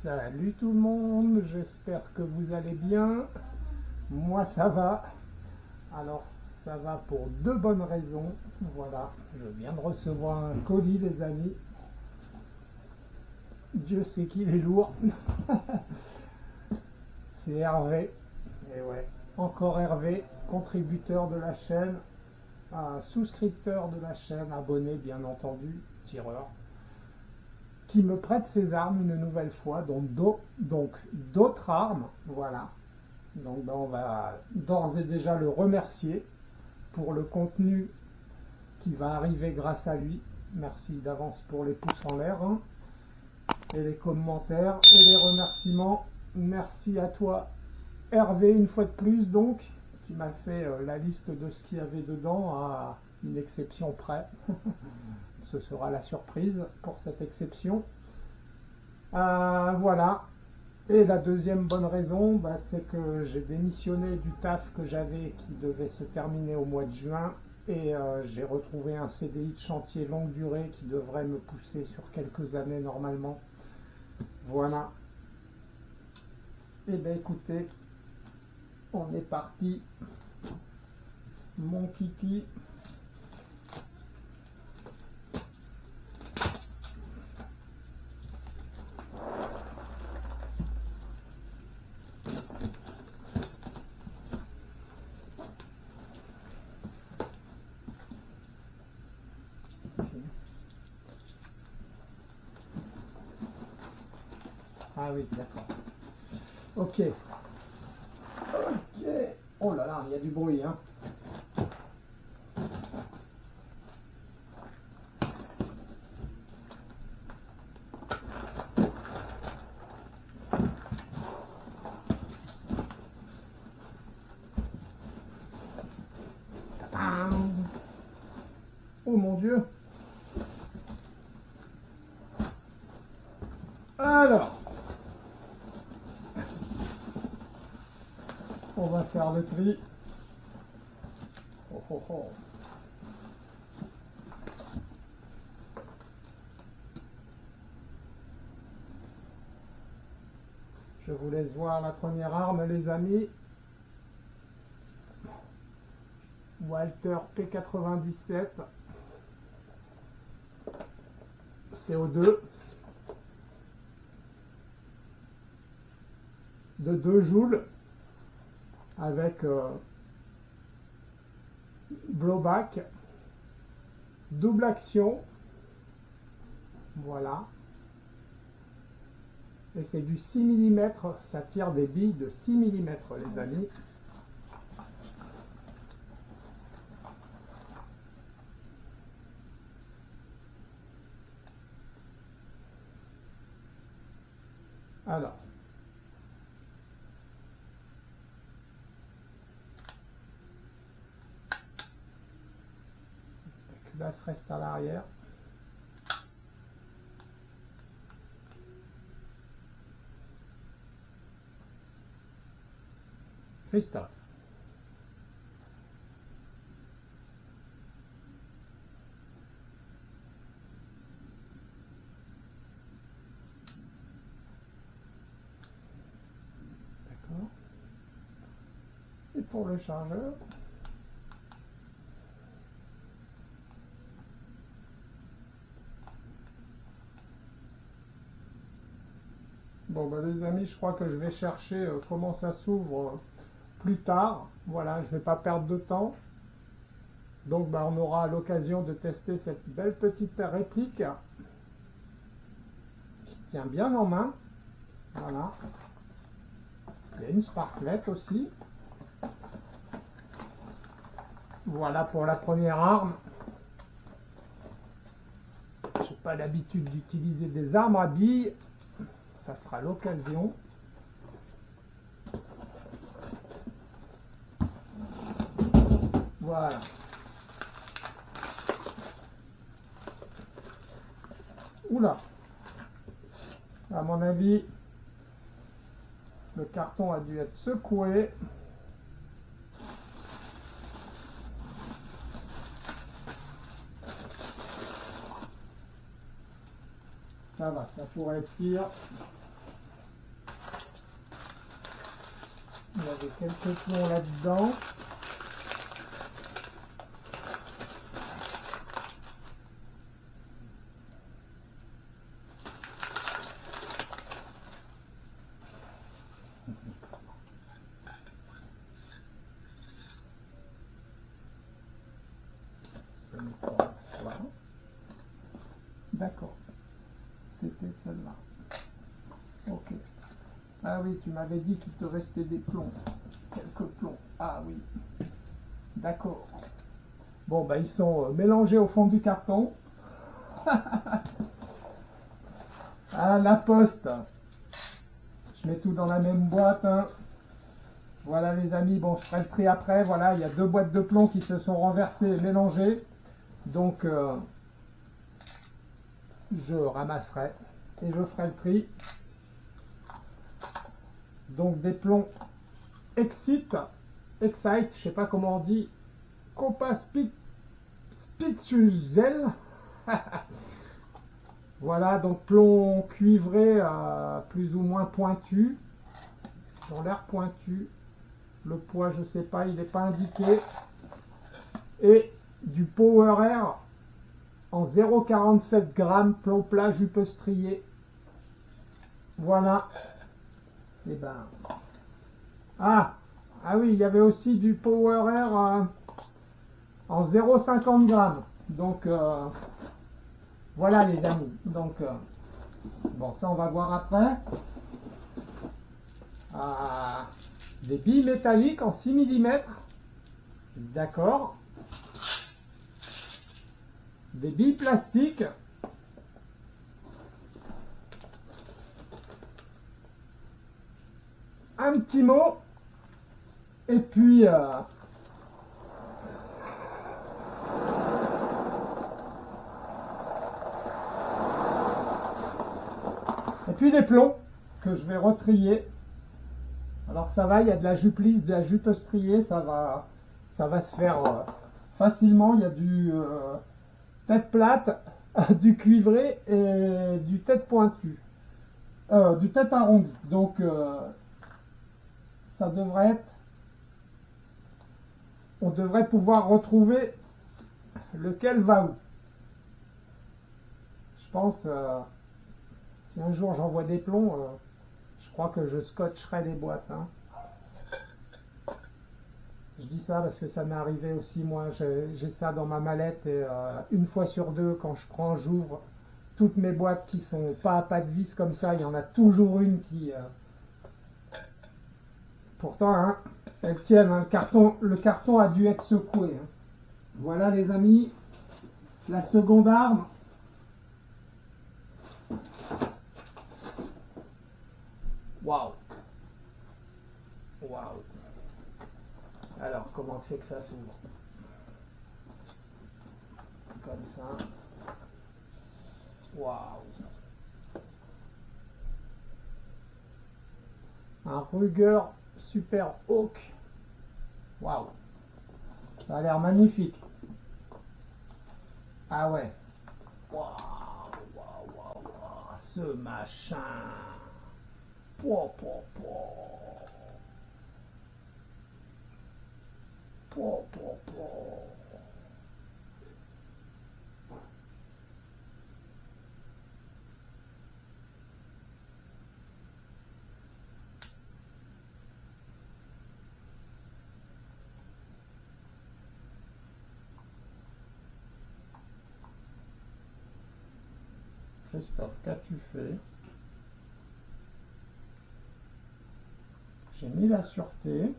Salut tout le monde, j'espère que vous allez bien. Moi ça va. Alors ça va pour deux bonnes raisons. Voilà, je viens de recevoir un colis les amis. Dieu sait qu'il est lourd. C'est Hervé. Et ouais, encore Hervé, contributeur de la chaîne, souscripteur de la chaîne, abonné bien entendu, tireur, qui me prête ses armes une nouvelle fois, donc d'autres armes, voilà. Donc ben, on va d'ores et déjà le remercier pour le contenu qui va arriver grâce à lui. Merci d'avance pour les pouces en l'air, hein, et les commentaires et les remerciements. Merci à toi Hervé une fois de plus, donc tu m'as fait la liste de ce qu'il y avait dedans à une exception près. Ce sera la surprise pour cette exception. Voilà. Et la deuxième bonne raison, bah, c'est que j'ai démissionné du taf que j'avais qui devait se terminer au mois de juin et j'ai retrouvé un CDI de chantier longue durée qui devrait me pousser sur quelques années normalement. Voilà. Et bien écoutez, on est parti. Mon kiki. Ah oui, d'accord. Ok. Ok. Oh là là, il y a du bruit, hein. Oh mon Dieu. Alors, on va faire le tri. Oh, oh, oh. Je vous laisse voir la première arme, les amis. Walther P97 CO2 de 2 joules avec blowback, double action, voilà, et c'est du 6 mm, ça tire des billes de 6 mm les amis. Alors, la culasse reste à l'arrière. Christophe. D'accord. Et pour le chargeur, bon bah les amis, je crois que je vais chercher comment ça s'ouvre plus tard. Voilà, je ne vais pas perdre de temps. Donc bah, on aura l'occasion de tester cette belle petite réplique qui se tient bien en main. Voilà. Il y a une sparklette aussi. Voilà pour la première arme. Je n'ai pas l'habitude d'utiliser des armes à billes. Ça sera l'occasion. Voilà. Oula. À mon avis, le carton a dû être secoué. Ça va, ça pourrait être pire. Il y avait quelques plombs là-dedans. D'accord, c'était celle-là. Ok. Ah oui, tu m'avais dit qu'il te restait des plombs. Quelques plombs. Ah oui. D'accord. Bon, bah ils sont mélangés au fond du carton. Ah, la poste. Je mets tout dans la même boîte. Hein. Voilà les amis, bon, je ferai le tri après. Voilà, il y a 2 boîtes de plomb qui se sont renversées et mélangées. Donc, je ramasserai et je ferai le tri. Donc, des plombs Excite, je sais pas comment on dit, Copa Spitzuzel. Voilà, donc plomb cuivré plus ou moins pointu. Dans l'air pointu. Le poids, je sais pas, il n'est pas indiqué. Et du Power Air en 0,47 grammes, plomb plat, jupe striée. Voilà. Et ben. Ah oui, il y avait aussi du Power Air en 0,50 grammes. Donc, voilà les amis. Donc, bon, ça on va voir après. Des billes métalliques en 6 mm. D'accord. Des billes plastiques. Un petit mot. Et puis... des plombs que je vais retrier. Alors ça va, il y a de la jupe lisse, de la jupe striée, ça va se faire facilement. Il y a du tête plate, du cuivré et du tête pointue, du tête arrondi. Donc ça devrait être, on devrait pouvoir retrouver lequel va où. Je pense, si un jour j'envoie des plombs, je crois que je scotcherai les boîtes. Hein. Je dis ça parce que ça m'est arrivé aussi, moi j'ai ça dans ma mallette et une fois sur deux, quand je prends, j'ouvre toutes mes boîtes qui sont pas à pas de vis comme ça, il y en a toujours une qui... Pourtant, hein, elles tiennent, hein, le carton a dû être secoué. Hein. Voilà les amis, la seconde arme. Waouh! Waouh! Alors, comment c'est que ça s'ouvre? Comme ça. Waouh! Un Ruger Super Hawk. Waouh! Ça a l'air magnifique. Ah ouais. Waouh! Waouh! Waouh! Waouh! Ce machin. Po, po, po. Po, po, po. Christophe, qu'as-tu fait? J'ai mis la sûreté.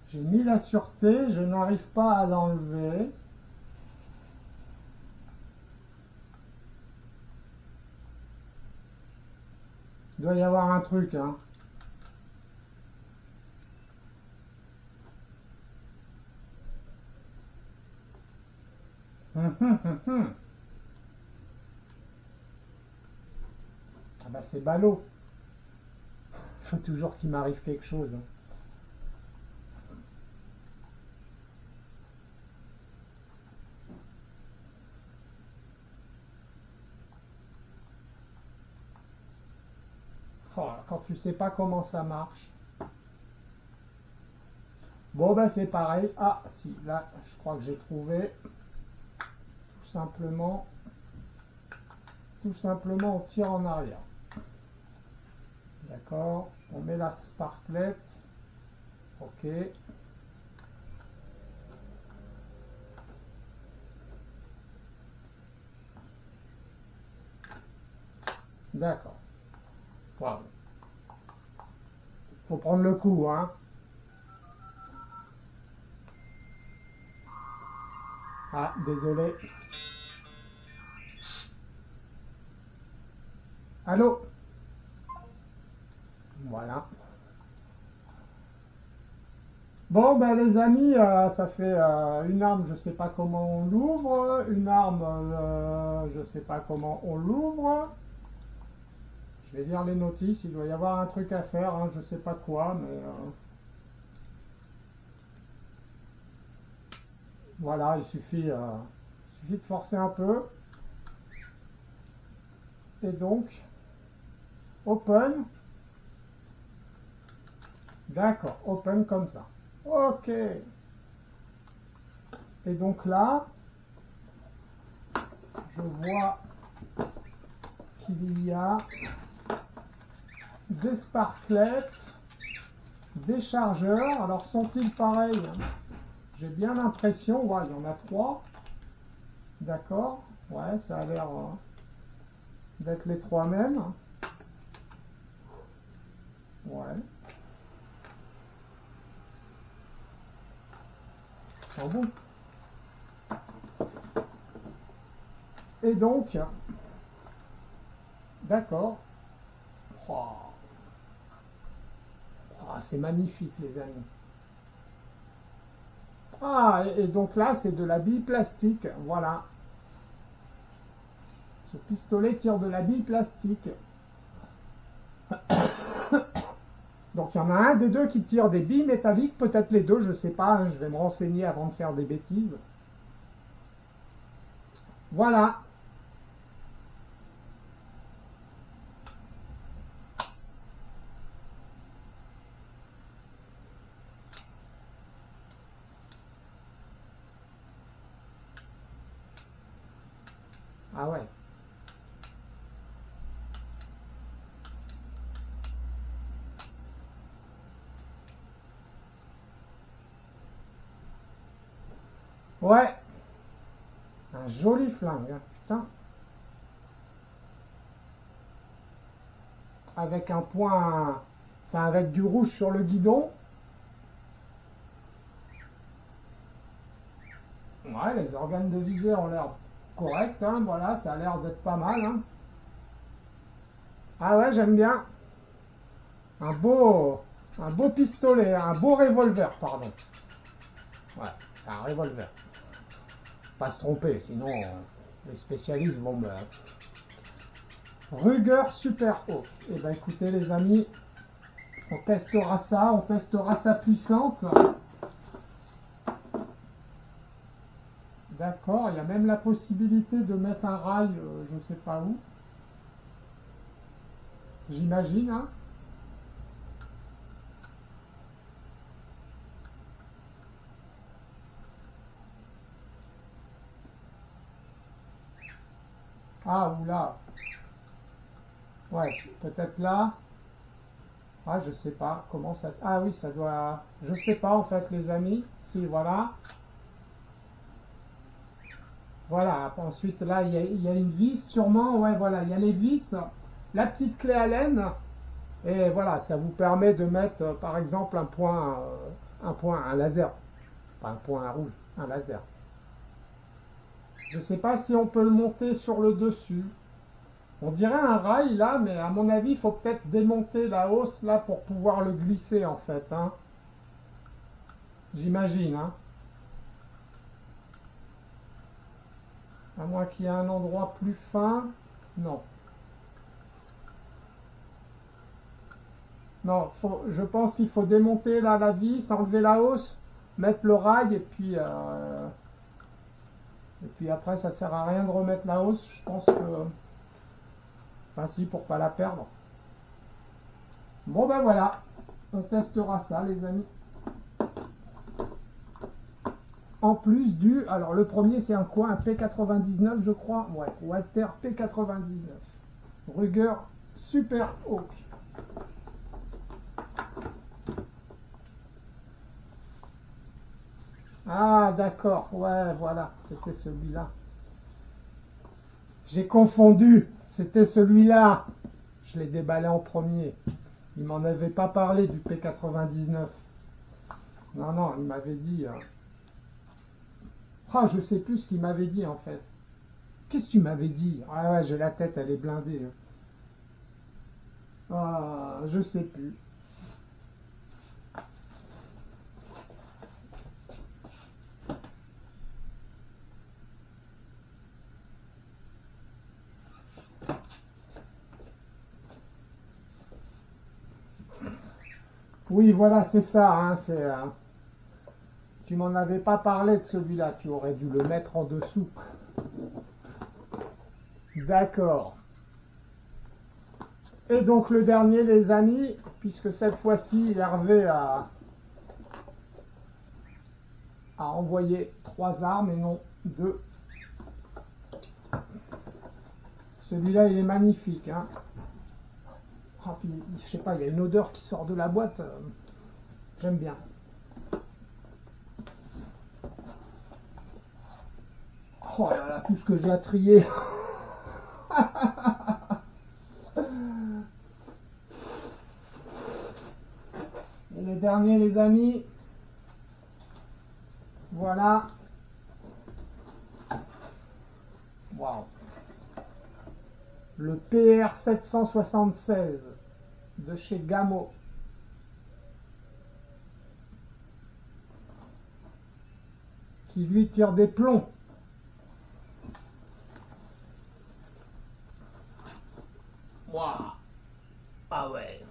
J'ai mis la sûreté, je n'arrive pas à l'enlever. Il doit y avoir un truc, hein. Ah bah c'est ballot. Il faut toujours qu'il m'arrive quelque chose. Hein. Oh, quand tu sais pas comment ça marche. Bon ben c'est pareil. Ah si, là je crois que j'ai trouvé. Tout simplement on tire en arrière. D'accord. On met la sparklette. Ok. D'accord. Voilà. Faut prendre le coup, hein. Ah, désolé. Allô? Voilà. Bon, ben les amis, ça fait une arme, je sais pas comment on l'ouvre. Une arme, je sais pas comment on l'ouvre. Je vais lire les notices, il doit y avoir un truc à faire, hein, je sais pas quoi, mais voilà, il suffit de forcer un peu. Et donc, open. D'accord, open comme ça. Ok. Et donc là, je vois qu'il y a des sparklets, des chargeurs. Alors sont-ils pareils? J'ai bien l'impression, ouais, il y en a 3. D'accord, ouais, ça a l'air d'être les 3 mêmes. Ouais. C'est bon. Et donc, d'accord. Oh. Oh, c'est magnifique, les amis. Ah, et donc là, c'est de la bille plastique. Voilà. Ce pistolet tire de la bille plastique. Donc il y en a un des deux qui tire des billes métalliques, peut-être les deux, je sais pas, hein, je vais me renseigner avant de faire des bêtises. Voilà. Ah ouais. Ouais. Un joli flingue, hein, putain. Avec un point, enfin avec du rouge sur le guidon. Ouais, les organes de visée ont l'air corrects, hein, voilà, ça a l'air d'être pas mal. Hein. Ah ouais, j'aime bien. Un beau pistolet, un beau revolver, pardon. Ouais, c'est un revolver. Pas se tromper, sinon les spécialistes vont me... Ruger Super Haut. Eh ben écoutez les amis, on testera sa puissance. D'accord, il y a même la possibilité de mettre un rail, je ne sais pas où. J'imagine, hein. Ah, oula. Ouais, peut-être là. Ah, je sais pas comment ça... Ah oui, ça doit... Je sais pas en fait les amis. Si, voilà. Voilà, ensuite là, il y a une vis sûrement. Ouais, voilà, il y a les vis. La petite clé Allen. Et voilà, ça vous permet de mettre par exemple un laser. Pas un point à rouge, un laser. Je sais pas si on peut le monter sur le dessus. On dirait un rail là, mais à mon avis, il faut peut-être démonter la hausse là pour pouvoir le glisser en fait. Hein. J'imagine. Hein. À moins qu'il y ait un endroit plus fin. Non. Non, je pense qu'il faut démonter là la vis, enlever la hausse, mettre le rail et puis après ça sert à rien de remettre la hausse. Je pense que... Enfin si, pour pas la perdre. Bon ben voilà, on testera ça les amis. En plus du... Alors le premier c'est un quoi? Un P99 je crois. Ouais, Walther P99. Ruger Super Hawk. Ah d'accord, ouais voilà, c'était celui-là. J'ai confondu, c'était celui-là. Je l'ai déballé en premier. Il m'en avait pas parlé du P99. Non, non, il m'avait dit... Ah, je sais plus ce qu'il m'avait dit en fait. Qu'est-ce que tu m'avais dit? Ah ouais, j'ai la tête, elle est blindée. Ah, je sais plus. Oui, voilà, c'est ça. Hein, tu m'en avais pas parlé de celui-là. Tu aurais dû le mettre en dessous. D'accord. Et donc le dernier, les amis, puisque cette fois-ci, Hervé a envoyé 3 armes et non 2. Celui-là, il est magnifique. Hein. Ah, puis, je sais pas, il y a une odeur qui sort de la boîte. J'aime bien. Oh là là, tout ce que j'ai à trier. Et le dernier, les amis. Voilà. Waouh. Le PR 776 de chez Gamo. Qui lui tire des plombs. Waouh. Ah ouais.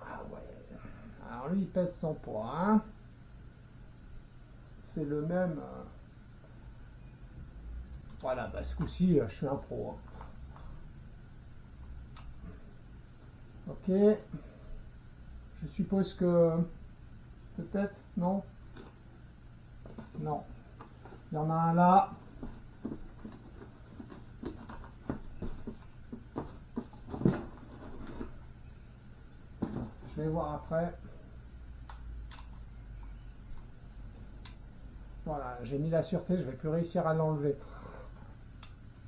Ah ouais. Alors lui il pèse son poids. Hein. C'est le même. Voilà, bah ce coup-ci je suis un pro. Hein. Ok. Je suppose que peut-être, non? Non. Il y en a un là. Je vais voir après. Voilà, j'ai mis la sûreté, je vais plus réussir à l'enlever.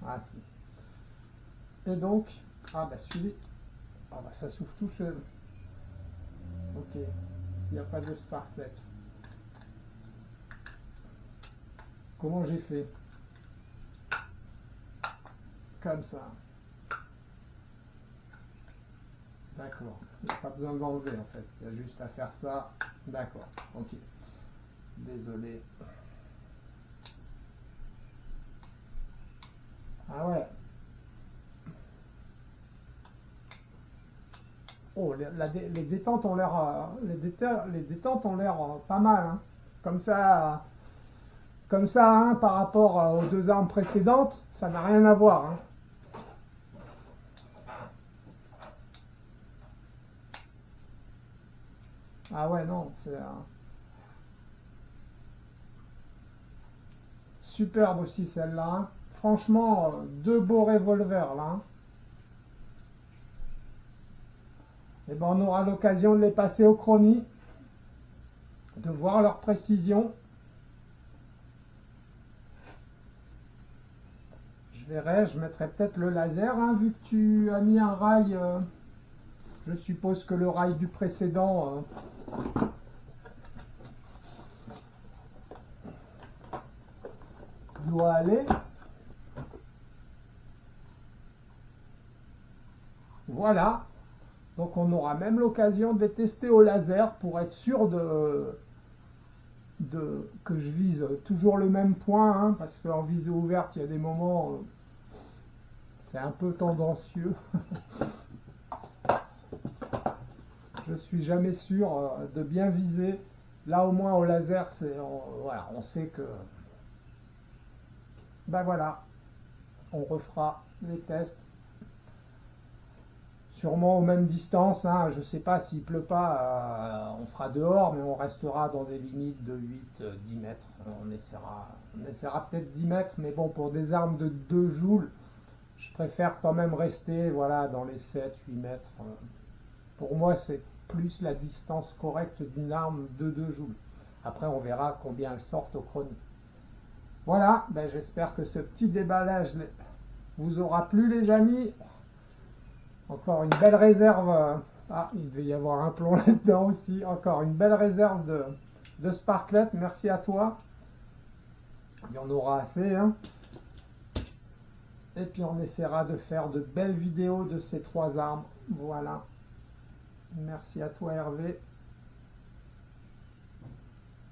Ah si. Et donc, ah bah celui, ah bah ça s'ouvre tout seul. Ok, il n'y a pas de sparklet. Comment j'ai fait? Comme ça. D'accord. Il n'y a pas besoin de l'enlever en fait. Il y a juste à faire ça. D'accord. Ok. Désolé. Ah ouais. Oh, les détentes ont l'air, les détentes ont l'air pas mal. Hein. Comme ça, hein, par rapport aux 2 armes précédentes, ça n'a rien à voir. Hein. Ah ouais, non, c'est superbe aussi celle-là. Hein. Franchement, 2 beaux revolvers là. Hein. Et ben on aura l'occasion de les passer au chrony, de voir leur précision. Je verrai, je mettrai peut-être le laser, hein, vu que tu as mis un rail. Je suppose que le rail du précédent doit aller. Voilà. Donc on aura même l'occasion de les tester au laser pour être sûr que je vise toujours le même point, hein, parce qu'en visée ouverte, il y a des moments, c'est un peu tendancieux. Je suis jamais sûr de bien viser. Là au moins au laser, voilà, on sait que... Ben voilà, on refera les tests sûrement aux mêmes distances, hein. Je ne sais pas s'il pleut pas, on fera dehors, mais on restera dans des limites de 8-10 mètres. On essaiera peut-être 10 mètres, mais bon, pour des armes de 2 joules, je préfère quand même rester voilà, dans les 7-8 mètres. Pour moi, c'est plus la distance correcte d'une arme de 2 joules. Après, on verra combien elles sortent au chrono. Voilà, ben, j'espère que ce petit déballage vous aura plu, les amis. Encore une belle réserve. Ah, il devait y avoir un plomb là-dedans aussi. Encore une belle réserve de sparklet. Merci à toi. Il y en aura assez, hein. Et puis on essaiera de faire de belles vidéos de ces 3 armes. Voilà. Merci à toi, Hervé.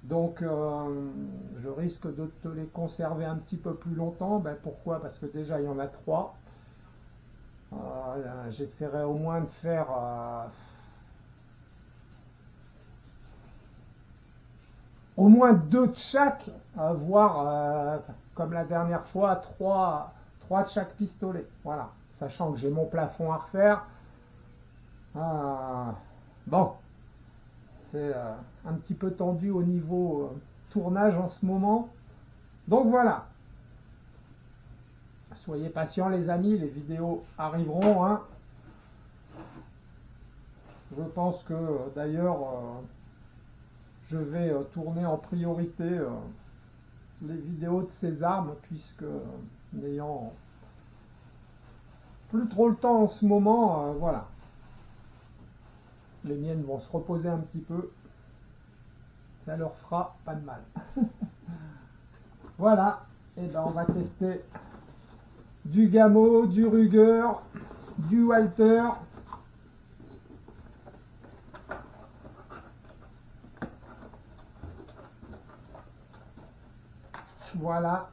Donc, je risque de te les conserver un petit peu plus longtemps. Ben, pourquoi? Parce que déjà, il y en a 3. J'essaierai au moins de faire au moins 2 de chaque, voire comme la dernière fois 3 de chaque pistolet. Voilà, sachant que j'ai mon plafond à refaire. Bon, c'est un petit peu tendu au niveau tournage en ce moment. Donc voilà. Soyez patients, les amis, les vidéos arriveront, hein. Je pense que d'ailleurs je vais tourner en priorité les vidéos de ces armes, puisque n'ayant plus trop le temps en ce moment, voilà. Les miennes vont se reposer un petit peu. Ça leur fera pas de mal. Voilà. Et ben on va tester du Gamo, du Ruger, du Walther. Voilà.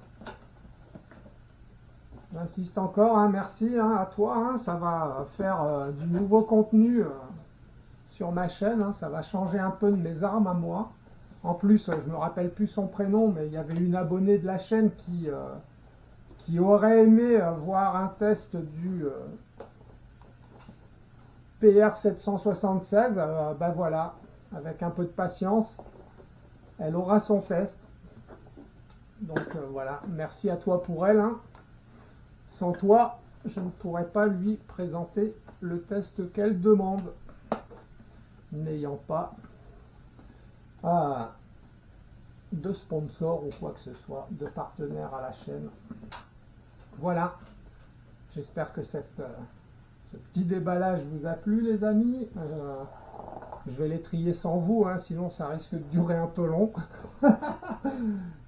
J'insiste encore, hein, merci hein, à toi. Hein, ça va faire du nouveau contenu sur ma chaîne. Hein, ça va changer un peu de mes armes à moi. En plus, je me rappelle plus son prénom, mais il y avait une abonnée de la chaîne qui aurait aimé voir un test du PR 776. Ben voilà, avec un peu de patience, elle aura son test. Donc voilà, merci à toi pour elle. Hein. Sans toi, je ne pourrais pas lui présenter le test qu'elle demande. N'ayant pas de sponsor ou quoi que ce soit, de partenaire à la chaîne. Voilà, j'espère que ce petit déballage vous a plu, les amis. Je vais les trier sans vous, hein, sinon ça risque de durer un peu long.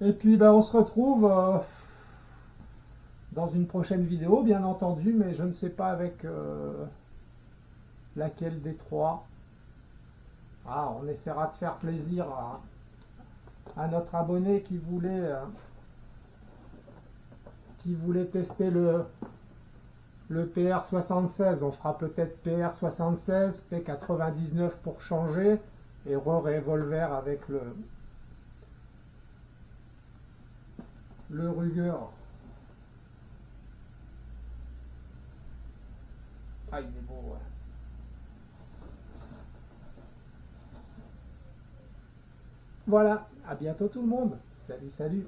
Et puis ben, on se retrouve dans une prochaine vidéo, bien entendu, mais je ne sais pas avec laquelle des 3. On essaiera de faire plaisir à notre abonné qui voulait tester le PR76. On fera peut-être PR76, P99 pour changer, et revolver avec le Ruger. Ah, il est beau, ouais. Voilà, à bientôt tout le monde. Salut, salut.